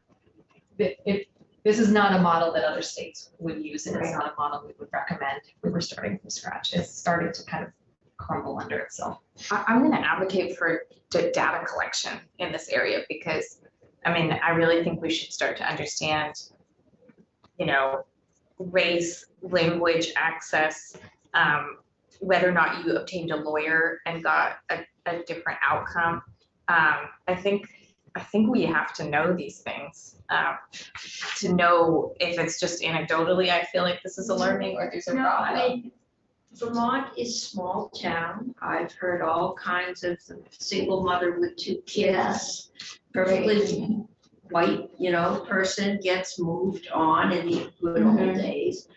this is not a model that other states would use, and it's not a model we would recommend if we were starting from scratch. It's starting to kind of crumble under itself. I'm going to advocate for data collection in this area because, I really think we should start to understand, race, language, access, whether or not you obtained a lawyer and got a different outcome. I think we have to know these things to know if it's just anecdotally, I feel like this is a learning or there's a problem. Vermont is small town. I've heard all kinds of single mother with 2 kids, perfectly white, person gets moved on in the good old days.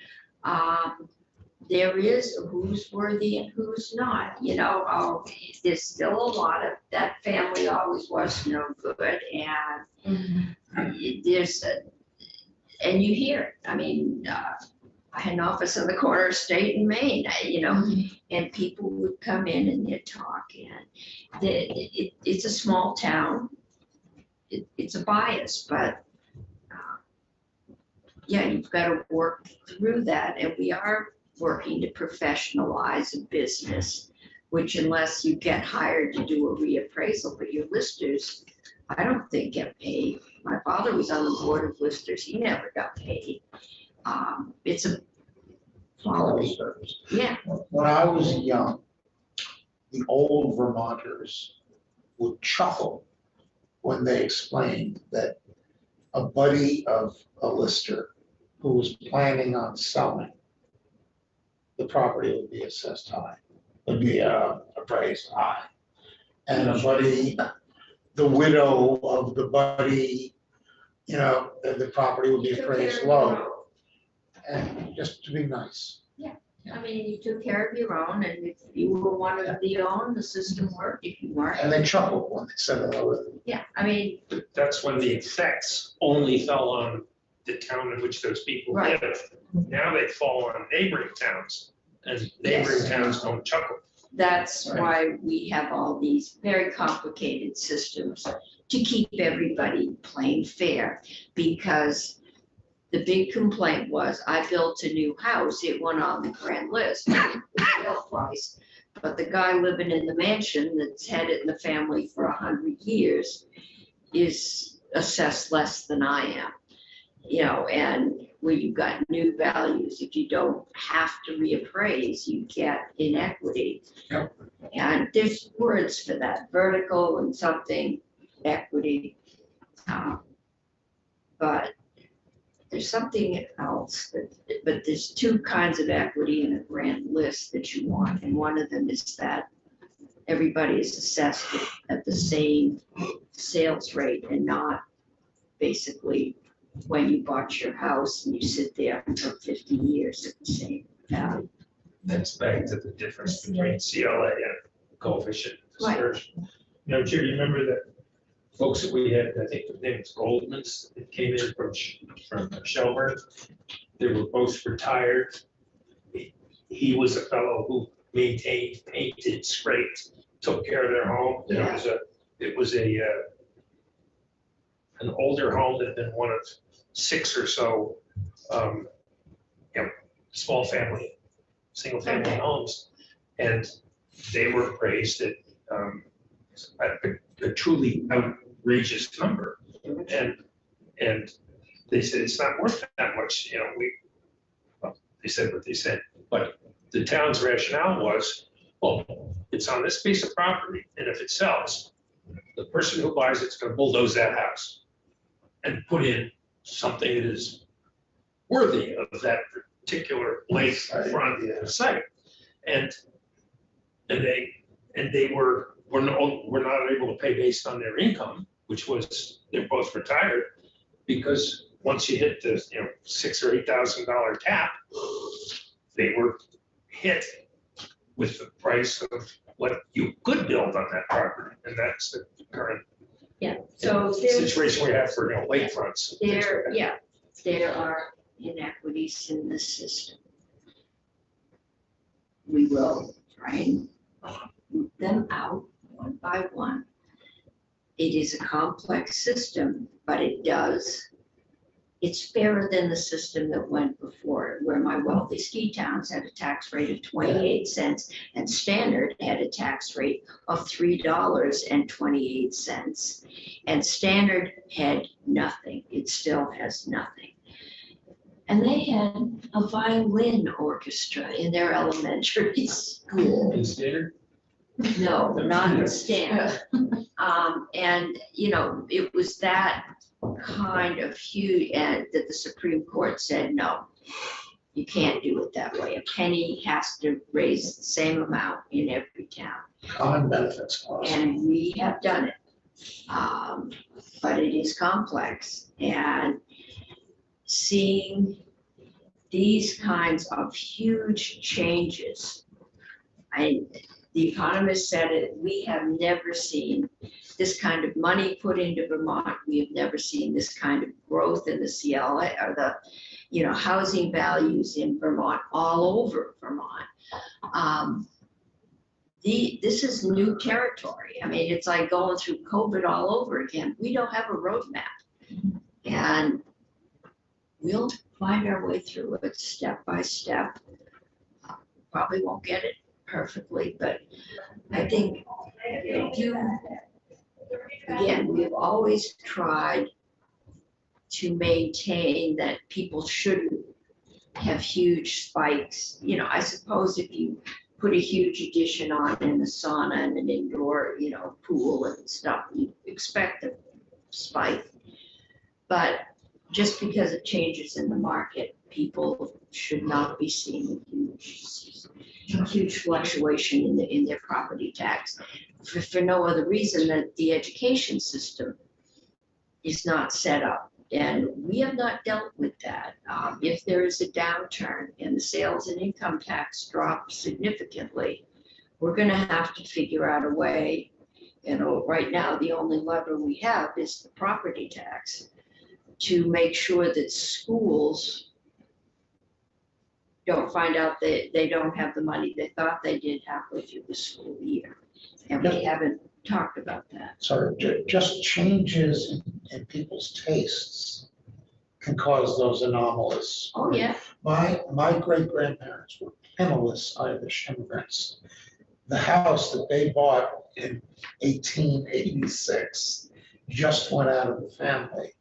There is who's worthy and who's not, there's still a lot of that family always was no good, and and you hear it. I had an office on the corner of State and Main, and people would come in and they'd talk, and it's a small town. It's a bias, but yeah, you've got to work through that, and we are working to professionalize a business, which unless you get hired to do a reappraisal, but your listers, I don't think get paid. My father was on the board of listers, he never got paid. It's a quality, yeah. When I was young, the old Vermonters would chuckle when they explained that a buddy of a lister who was planning on selling, the property would be assessed high, would be appraised high. And a buddy, the widow of the buddy, the property would be appraised low. And just to be nice. I mean, you took care of your own, and if you were one of the own, the system worked. If you weren't, And they chuckled when they said it. yeah, I mean, But that's when the effects only fell on the town in which those people Right. live. Now they fall on neighboring towns, and neighboring Yes. towns don't chuckle. that's Right. why we have all these very complicated systems to keep everybody playing fair. Because the big complaint was, I built a new house, it went on the grand list, sale price. But the guy living in the mansion that's had it in the family for 100 years is assessed less than I am. And where you've got new values, if you don't have to reappraise, you get inequity. Yep. And there's words for that, vertical and something, equity. But there's something else, but there's two kinds of equity in a grand list that you want. And one of them is that everybody is assessed at the same sales rate and not basically when you bought your house and you sit there for 50 years at the same value. That's back to the difference between CLA and coefficient dispersion. Jerry, you remember that folks that we had, I think the name was Goldman's, that came in from Shelburne. They were both retired. He was a fellow who maintained, painted, scraped, took care of their home. And it was an older home that had been one of 6 or so, small family, single family homes. And they were appraised at a truly outrageous number. And they said, it's not worth that much, they said what they said. But the town's rationale was, well, it's on this piece of property, and if it sells, the person who buys it's gonna bulldoze that house and put in something that is worthy of that particular lakefront site. And they were not able to pay based on their income, which was, they're both retired, because once you hit the $6,000 or $8,000 cap, they were hit with the price of what you could build on that property, and that's the current So situation we have for lakefronts. there are inequities in the system. We will try and root them out one by one. It is a complex system, but it's fairer than the system that went before it, where my wealthy ski towns had a tax rate of 28 cents and Standard had a tax rate of $3.28. And Standard had nothing. It still has nothing. And they had a violin orchestra in their elementary school. In Standard? No, not in Standard. And, it was that kind of huge, and that the Supreme Court said, no, you can't do it that way. A penny has to raise the same amount in every town. Common benefits clause. And we have done it. But it is complex, and seeing these kinds of huge changes. The economist said it, we have never seen this kind of money put into Vermont. We have never seen this kind of growth in the CLA or housing values in Vermont, all over Vermont. This is new territory. I mean, it's like going through COVID all over again. We don't have a roadmap. And we'll find our way through it step by step. Probably won't get it perfectly, but I think again, we've always tried to maintain that people shouldn't have huge spikes. I suppose if you put a huge addition on and a sauna and an indoor, pool and stuff, you expect a spike. But just because it changes in the market, people should not be seeing huge fluctuation in their property tax for no other reason than the education system is not set up. And we have not dealt with that. If there is a downturn and the sales and income tax drop significantly, we're going to have to figure out a way. Right now, the only lever we have is the property tax to make sure that schools don't find out that they don't have the money they thought they did halfway through the school year. And we haven't talked about that. So just changes in people's tastes can cause those anomalous. Oh, yeah. My great-grandparents were penniless Irish immigrants. The house that they bought in 1886 just went out of the family.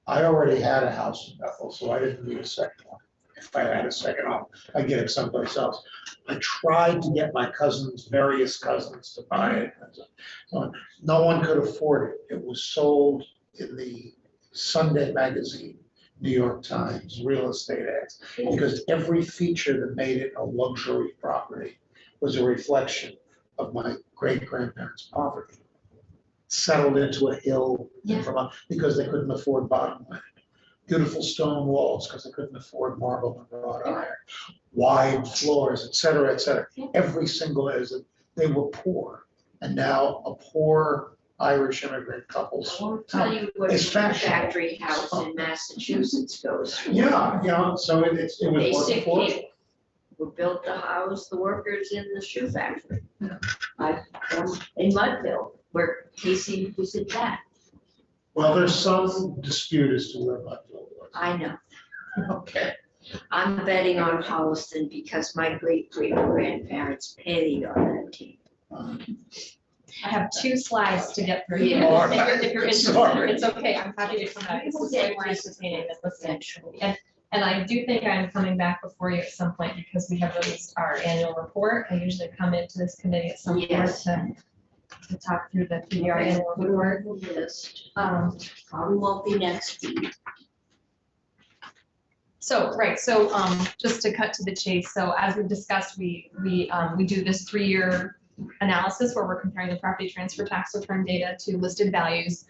I already had a house in Bethel, so I didn't need a second one. If I had a second one, I'd get it someplace else. I tried to get my various cousins to buy it. So no one could afford it. It was sold in the Sunday magazine, New York Times, real estate ads, because every feature that made it a luxury property was a reflection of my great-grandparents' poverty. Settled into a hill in Vermont because they couldn't afford bottomland. Beautiful stone walls because they couldn't afford marble and wrought iron. Wide floors, et cetera, et cetera. Every single is they were poor, and now a poor Irish immigrant couple's. I'll tell you what a It's fashionable. factory house in Massachusetts goes through. Yeah, so it was Basic worth kit were built to house the workers in the shoe factory. In Mudville, where Casey was at that. Well, there's some dispute as to where Mudville was. I know. Okay. I'm betting on Holliston because my great-great-grandparents paid on that team. I have 2 slides to get through. Yeah. All If you're right. interested, Sorry. it's okay, I'm happy to come back. This is way more entertaining than listening. And I do think I'm coming back before you at some point because we have released our annual report. I usually come into this committee at some point Yes. to talk through the PBR annual report. List. Um, Won't be next week. So, right, just to cut to the chase, so as we've discussed, we do this 3-year analysis where we're comparing the property transfer tax return data to listed values.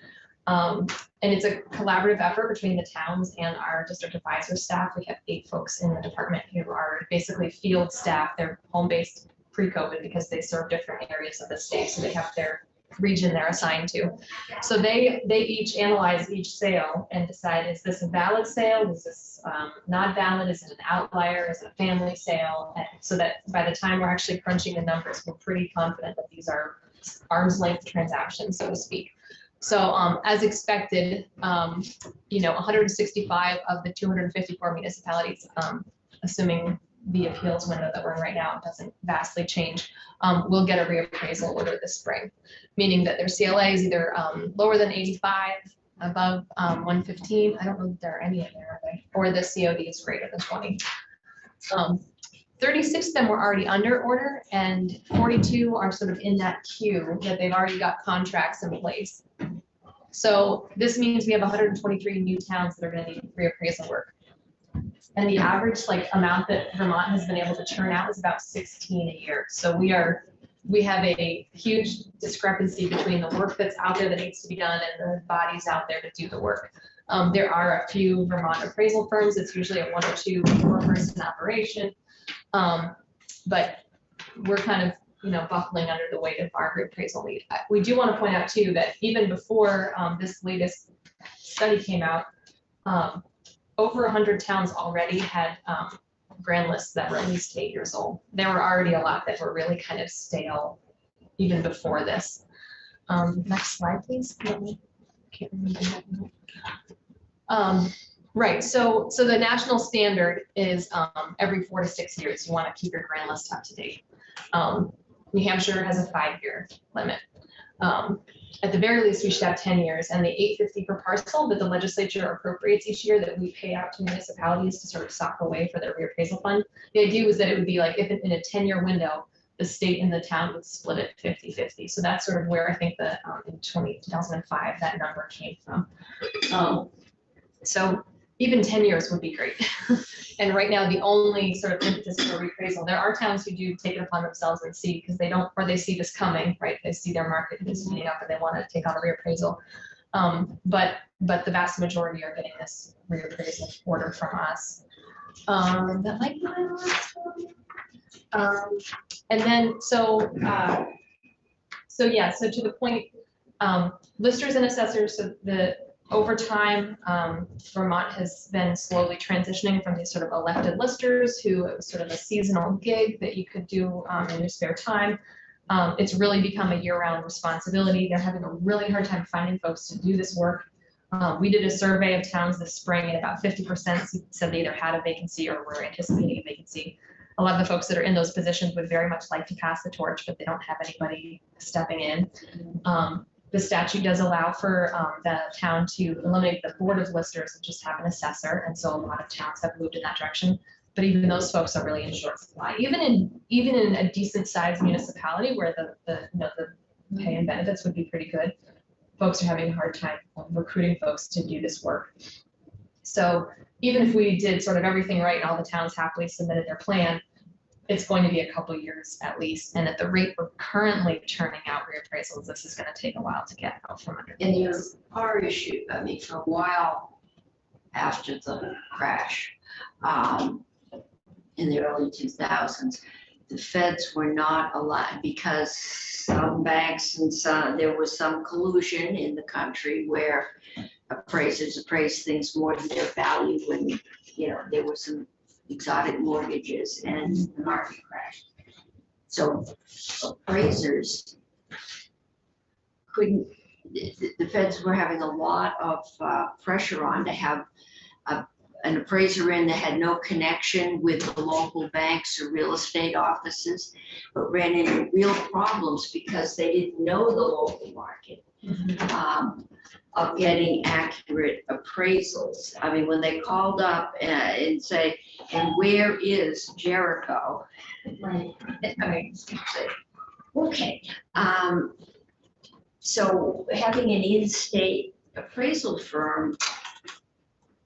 And it's a collaborative effort between the towns and our district advisor staff. We have 8 folks in the department who are basically field staff. They're home-based pre-COVID because they serve different areas of the state, so they have their region they're assigned to. So they each analyze each sale and decide, is this a valid sale? Is this not valid? Is it an outlier? Is it a family sale? And so that by the time we're actually crunching the numbers, we're pretty confident that these are arm's length transactions, so to speak. So as expected, 165 of the 254 municipalities, assuming the appeals window that we're in right now doesn't vastly change, will get a reappraisal order this spring, meaning that their CLA is either lower than 85, above 115. I don't know if there are any in there, are they? Or the COD is greater than 20. 36 of them were already under order, and 42 are sort of in that queue that they've already got contracts in place. So this means we have 123 new towns that are going to need reappraisal work. And the average amount that Vermont has been able to churn out is about 16 a year. So we have a huge discrepancy between the work that's out there that needs to be done and the bodies out there to do the work. There are a few Vermont appraisal firms. It's usually a 1 or 2 person operation. But we're kind of, buckling under the weight of our reappraisal lead. We do want to point out, too, that even before this latest study came out, over 100 towns already had grand lists that were at least 8 years old. There were already a lot that were really kind of stale even before this. Next slide, please. Can't remember. Right, so the national standard is every 4 to 6 years, you want to keep your grand list up to date. New Hampshire has a 5-year limit. At the very least, we should have 10 years, and the $850 per parcel that the legislature appropriates each year that we pay out to municipalities to sort of sock away for their reappraisal fund. The idea was that it would be like if in a 10-year window, the state and the town would split it 50-50. So that's sort of where I think that in 2005 that number came from. So even 10 years would be great. And right now, the only sort of impetus for reappraisal, there are towns who do take it upon themselves and see, because they don't, or they see this coming, right? They see their market is speeding up and they want to take on a reappraisal. But the vast majority are getting this reappraisal order from us. That might be my last one. And then, so yeah, so to the point, listers and assessors, so over time, Vermont has been slowly transitioning from these sort of elected listers who it was sort of a seasonal gig that you could do in your spare time. It's really become a year-round responsibility. They're having a really hard time finding folks to do this work. We did a survey of towns this spring, and about 50% said they either had a vacancy or were anticipating a vacancy. A lot of the folks that are in those positions would very much like to pass the torch, but they don't have anybody stepping in. The statute does allow for the town to eliminate the board of listers and just have an assessor, and so a lot of towns have moved in that direction. But even those folks are really in short supply. Even in a decent sized municipality where the pay and benefits would be pretty good, folks are having a hard time recruiting folks to do this work. So even if we did sort of everything right and all the towns happily submitted their plan, it's going to be a couple years at least. And at the rate we're currently churning out reappraisals, this is going to take a while to get out from under. And there are issues, I mean, for a while after the crash, in the early 2000s, the feds were not allowed because some banks and there was some collusion in the country where appraisers appraised things more than their value when, you know, there were some exotic mortgages and the market crashed. So appraisers couldn't, the feds were having a lot of pressure on to have an appraiser in that had no connection with the local banks or real estate offices, but ran into real problems because they didn't know the local market. Of getting accurate appraisals. I mean, when they called up and say, and where is Jericho? Right. I mean, okay. So having an in-state appraisal firm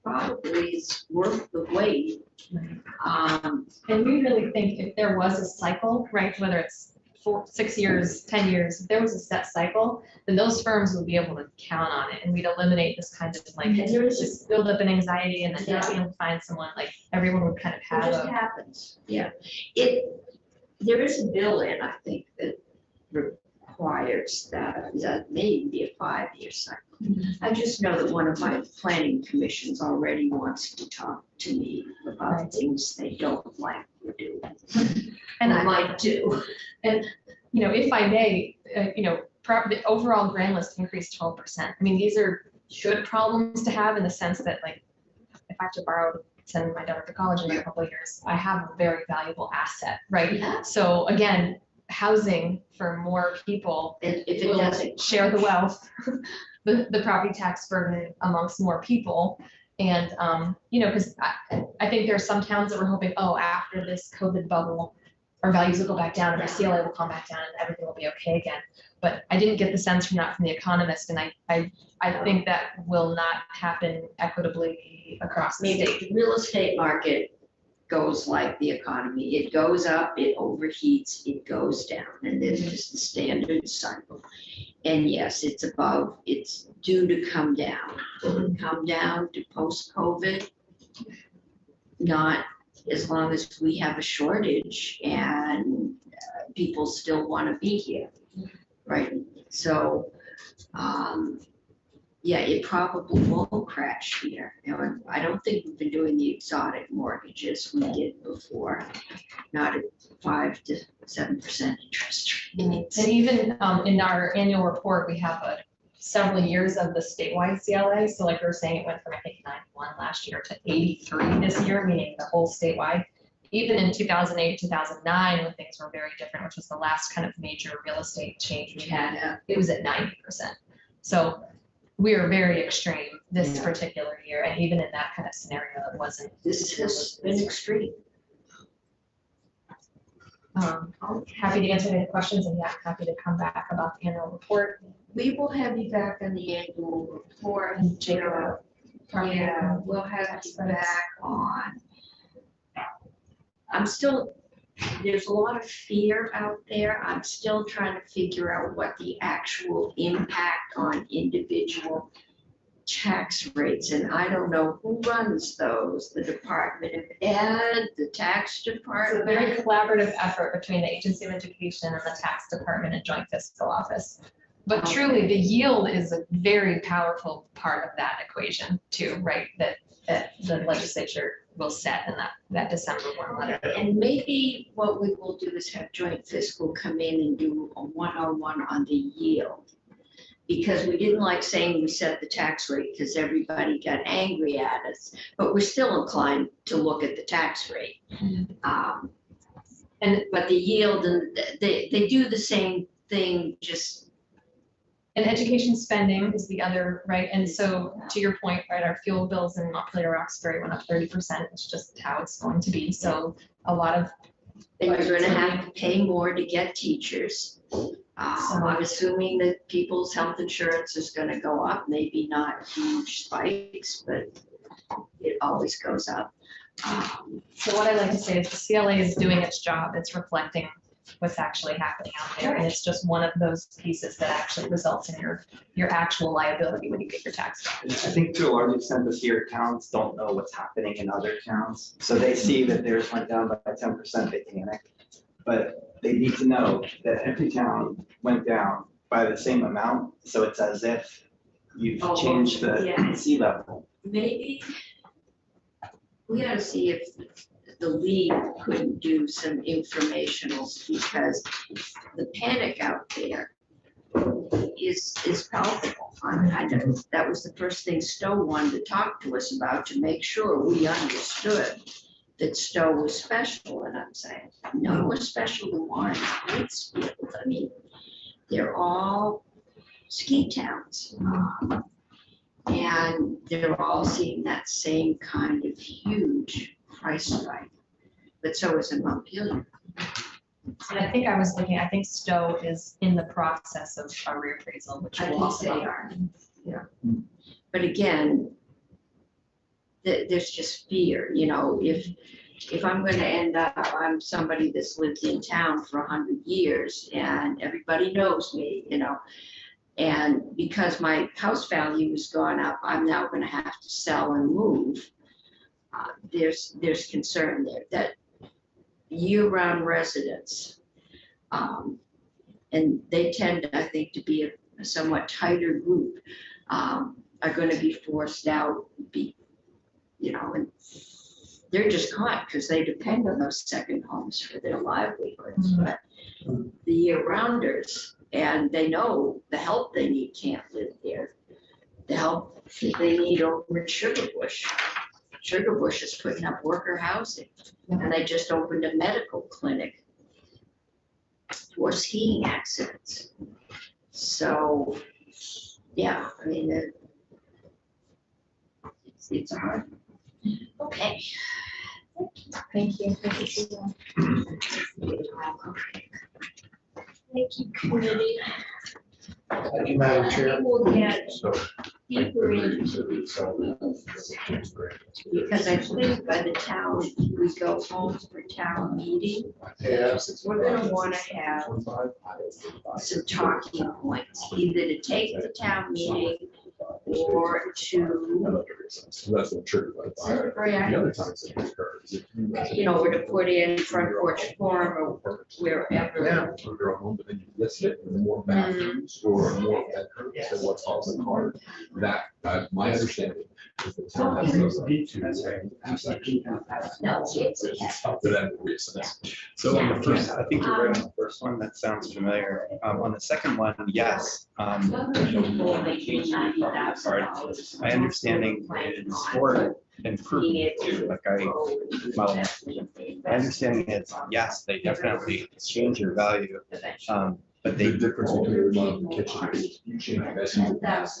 probably is worth the wait. And we really think if there was a cycle, right, whether it's 4, 6 years, 10 years, if there was a set cycle, then those firms would be able to count on it, and we'd eliminate this kind of like this build up in anxiety, and then not being able to find someone. Like everyone would kind of have. It just happens. Yeah. There is a bill in, I think, that requires that may be a 5-year cycle. I just know that one of my planning commissions already wants to talk to me about things they don't like to do. And I might do. And, you know, if I may, you know, the overall grand list increased 12%. I mean, these are good problems to have in the sense that, like, if I have to borrow, send my daughter to college in a couple of years, I have a very valuable asset, right? Yeah. So again, housing for more people, If it will doesn't share the wealth, the property tax burden amongst more people. And, you know, because I think there are some towns that were hoping, oh, after this COVID bubble, our values will go back down and our CLA will come back down and everything will be okay again. But I didn't get the sense from that from The Economist, and I think that will not happen equitably across the state. The real estate market goes like the economy. It goes up, it overheats, it goes down, and it's just the standard cycle. And yes, it's due to come down. Will it come down to post-COVID? Not as long as we have a shortage and people still want to be here, right? So, yeah, it probably won't crash here. You know, I don't think we've been doing the exotic mortgages we did before, not at 5 to 7% interest rates. And even in our annual report, we have several years of the statewide CLA. So like we were saying, it went from I think 91 last year to 83 this year, meaning the whole statewide. Even in 2008, 2009, when things were very different, which was the last kind of major real estate change we had, it was at 90%. So we are very extreme this Yeah. particular year, and even in that kind of scenario, it wasn't. This has been extreme. I'm happy to answer any questions, and yeah, happy to come back about the annual report. We will have you back on the annual report. And Jacob, Yeah, we'll have you back on. I'm still, there's a lot of fear out there. I'm still trying to figure out what the actual impact on individual tax rates, and I don't know who runs those, the Department of Ed, the tax It's a very department. collaborative effort between the Agency of Education and the Tax Department and Joint Fiscal Office. But truly, the yield is a very powerful part of that equation too, right? That the legislature will set in that December 1 letter. And maybe what we will do is have joint fiscal come in and do a one-on-one on the yield. Because we didn't like saying we set the tax rate because everybody got angry at us, but we're still inclined to look at the tax rate. But the yield, and they do the same thing, just, And education spending is the other, right? And so to your point, right, our fuel bills in Montpelier Roxbury went up 30%. It's just how it's going to be. So a lot of. and you're gonna have to pay more to get teachers. I'm assuming that people's health insurance is gonna go up, maybe not huge spikes, but it always goes up. So what I like to say is the CLA is doing its job. It's reflecting what's actually happening out there. And it's just one of those pieces that actually results in your actual liability when you get your tax bill. I think to a large extent, the here towns don't know what's happening in other towns. So they see that theirs went down by 10%, they panic. But they need to know that every town went down by the same amount. So it's as if you've Oh, changed yeah. the sea level. Maybe we gotta see if the league couldn't do some informationals, because the panic out there is palpable. I know that was the first thing Stowe wanted to talk to us about, to make sure we understood that Stowe was special, and I'm saying, no more special than Warren. Pittsfield. I mean, they're all ski towns. And they're all seeing that same kind of huge price spike, but so is in Montpelier. And I think I think Stowe is in the process of a reappraisal, which I will think also. they are, yeah. But again, there's just fear, you know, if I'm gonna end up, I'm somebody that's lived in town for 100 years and everybody knows me, you know. And because my house value has gone up, I'm now gonna have to sell and move. There's concern there that year-round residents, and they tend, I think, to be a somewhat tighter group, are gonna be forced out, and they're just caught because they depend on those second homes for their livelihoods. Mhm. But the year-rounders, and they know the help they need can't live there. The help that they need over at Sugar Bush. Sugar Bush is putting up worker housing, and they just opened a medical clinic for skiing accidents. So, yeah, I mean, it's hard. Okay. Thank you. Thank you, committee. Thank you, Madam Chair. We'll get So. deeper into these, because I think by the time we go home for town meeting, Yeah. we're gonna wanna have some talking points, either to take the town meeting or to, So that's what triggered my fire. The other times it occurs. you know, or to put in front porch forum or wherever. Yeah. Your own home, but then you list it with more bathrooms or more bedrooms than what's on the card. That, my understanding is the town has those. No, it's. It's up to them to reassess. So on the first, I think you're right on the first one, that sounds familiar. On the second one, yes. My understanding is for improvement too, like well, my understanding is, yes, they definitely change your value. But The difference between your kitchen, you change.